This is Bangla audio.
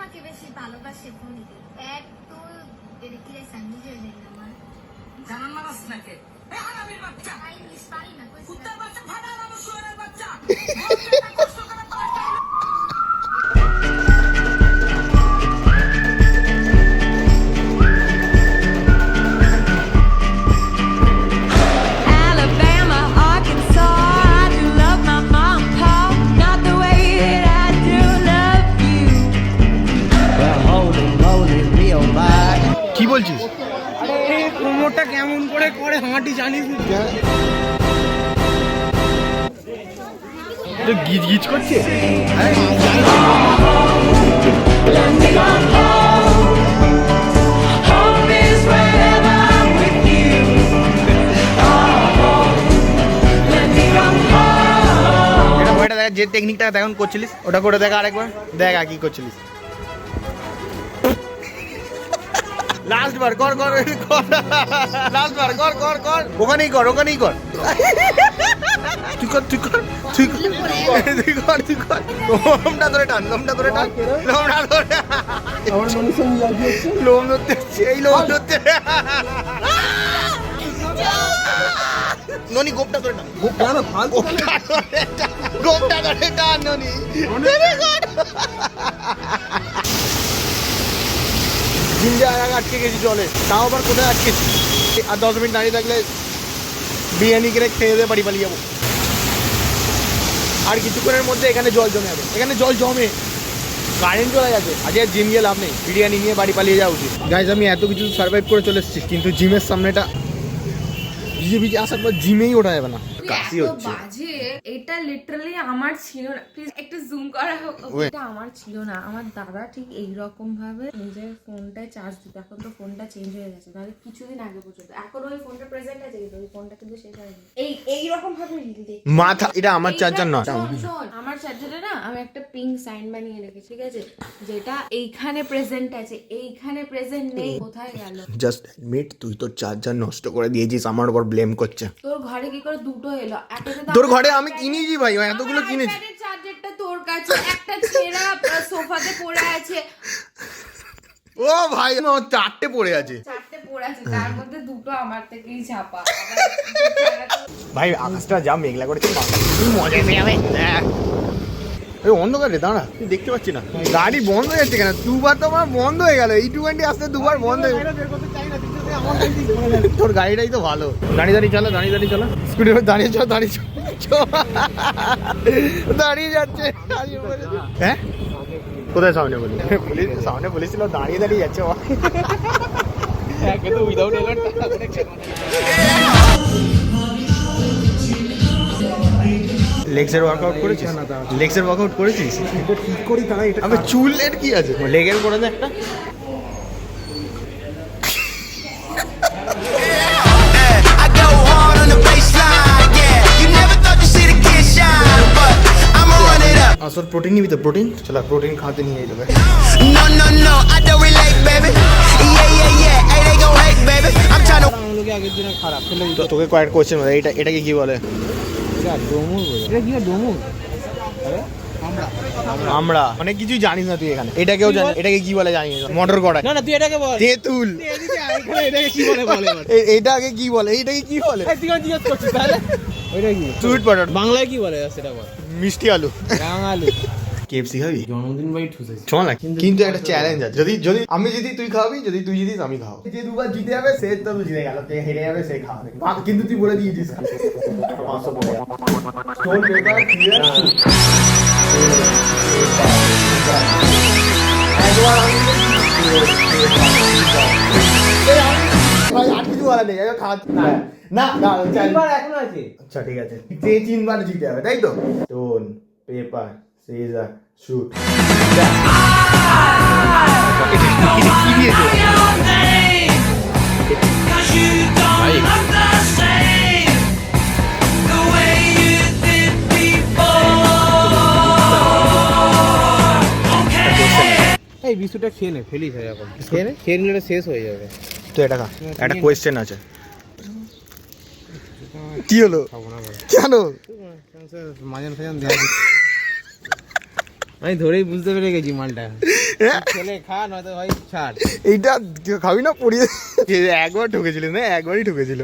আমাকে বেশি ভালোবাসে ফোনে এত ডেডিকেটেড নিজের জন্য আমার জানান মারাস নাকি আরামের বাচ্চা ইংলিশ পারি না কুত্তার বাচ্চা ভাড়া আমার শুয়ারের বাচ্চা কি বলছিস? আরে কোমরটা কেমন করে করে হাঁটি জানিস? গিজ গিজ করছে। যে টেকনিকটা এখন করছিলিস ওটা করে দেখা আরেকবার দেখ কি করছিলিস। লাস্ট বার কর কর লাস্ট বার কর কর কর ওখানেই কর ওখানেই কর তুই কর তুই কর তুই তুই কর তুই কর লোমটা ধরে টান লোমটা ধরে টান লোমটা ধরে আমার মনে সঙ্গে লাগিয়েছে লোম ধরতে এই লোম ধরতে ননি গোপটা ধরে টান গোপটা না ফালতু গোপটা ধরে টান ননি জিম যাওয়ার আগে আটকে গেছি জলে তাও আবার কোথায় আটকেছি আর 10 মিনিট দাঁড়িয়ে থাকলে বিরিয়ানি কিনে খেয়ে দিয়ে বাড়ি পালিয়ে যাবো আর কিছুক্ষণের মধ্যে এখানে জল জমে যাবে এখানে জল জমে কারেন্ট চলে গেছে আজ আর জিম গিয়ে লাভ নেই বিরিয়ানি নিয়ে বাড়ি পালিয়ে যাওয়া উচিত গাইজ আমি এত কিছু সার্ভাইভ করে চলে এসেছি কিন্তু জিমের সামনেটা ভিজে ভিজে আসার পর জিমেই ওঠা যাবে না কাশি হচ্ছে বাজে এটা লিটারালি আমার ছিল না প্লিজ একটু জুম করা হোক এটা আমার ছিল না আমার দাদা ঠিক এই রকম ভাবে নিজের ফোনটায় চার্জ দিত এখন তো ফোনটা চেঞ্জ হয়ে গেছে তাহলে কিছুদিন আগে পর্যন্ত এখন ওই ফোনটা প্রেজেন্ট আছে কিন্তু ওই ফোনটা কিন্তু শেষ হয়নি এই রকম ভাবে রিল দেখি মাথা এটা আমার চার্জার নয় আমার চার্জারে না আমি একটা পিঙ্ক সাইন বানিয়ে রেখেছি ঠিক আছে যেটা এইখানে প্রেজেন্ট আছে এইখানে প্রেজেন্ট নেই কোথায় গেল জাস্ট অ্যাডমিট তুই তোর চার্জার নষ্ট করে দিয়েছিস আমার উপর ব্লেম করছে তোর ঘরে কি করে দুটো এলো তোর ঘরে আমি কিনেছি ভাই এতগুলো কিনেছি চার্জারটা তোর কাছে একটা ছেঁড়া সোফাতে পড়ে আছে ও ভাই আমার চারটে পড়ে আছে তার মধ্যে দুটো আমার থেকেই ছাপা ভাই আকাশটা যা মেঘলা করেছে মজা এসে যাবে এই অন্ধকার রে দাঁড়া তুই দেখতে পাচ্ছি না গাড়ি বন্ধ হয়ে যাচ্ছে কেন দুবার তো আমার বন্ধ হয়ে গেল এই টুয়েন্টি আসতে দুবার বন্ধ হয়ে তোর গাড়িটাই তো ভালো দাঁড়িয়ে দাঁড়িয়ে চলো দাঁড়িয়ে দাঁড়িয়ে চলো স্কুটির দাঁড়িয়ে চল দাঁড়িয়ে চল দাঁড়িয়ে যাচ্ছে হ্যাঁ কোথায় সামনে বলি পুলিশ সামনে পুলিশ ছিল দাঁড়িয়ে দাঁড়িয়ে যাচ্ছে লেগসের ওয়ার্কআউট করেছিস লেগসের ওয়ার্কআউট করেছিস ঠিক করি তারা এটা আমি চুলের কি আছে লেগের করে না একটা আসল প্রোটিন নিবি তো প্রোটিন চলো প্রোটিন খাতে নিয়ে যাবে আগের দিনে খারাপ তোকে কয়েক কোয়েশ্চেন বলে এটাকে কি বলে আমরা অনেক কিছুই জানিস না তুই এখানে এটাকেও জানি এটাকে কি বলে জানিস মোটর কড়াই না তুই এটাকে বল তেঁতুল এটাকে কি বলে এটাকে কি বলে এইটাকে কি বলে তুই জিজ্ঞেস করছিস তাহলে ওইটা কি সুইট পটেটো বাংলায় কি বলে সেটা বল মিষ্টি আলু আলু কেএফসি খাবি জন্মদিন বাই ঠুসে চল না কিন্তু একটা চ্যালেঞ্জ আছে যদি আমি যদি তুই খাবি যদি তুই জিতিস আমি খাবো যে দুবার জিতে যাবে সে তো জিতে গেল তে হেরে যাবে সে খাবে কিন্তু তুই বলে দিয়েছিস 500 পড়ে স্টোন পেপার ক্লিয়ার একবার আমি ভাই আর কিছু বলা নেই খাওয়া না না তিনবার এখন আছে আচ্ছা ঠিক আছে যে তিনবার জিতে যাবে তাই তো স্টোন পেপার সিজার শুট কি দিয়েছে এই বিস্কুটটা খেয়ে নে ফেলিস হয় এখন খেয়ে নিলে শেষ হয়ে যাবে তো এটা একটা কোয়েশ্চেন আছে কি হলো কেন মাঝান ফাজান দেওয়া আমি ধরেই বুঝতে পেরে গেছি মালটা ছেলে খা নয়তো ভাই ছাড়। এইটা খাবি না পড়িয়ে একবার ঢুকেছিল না, একবারই ঢুকেছিল।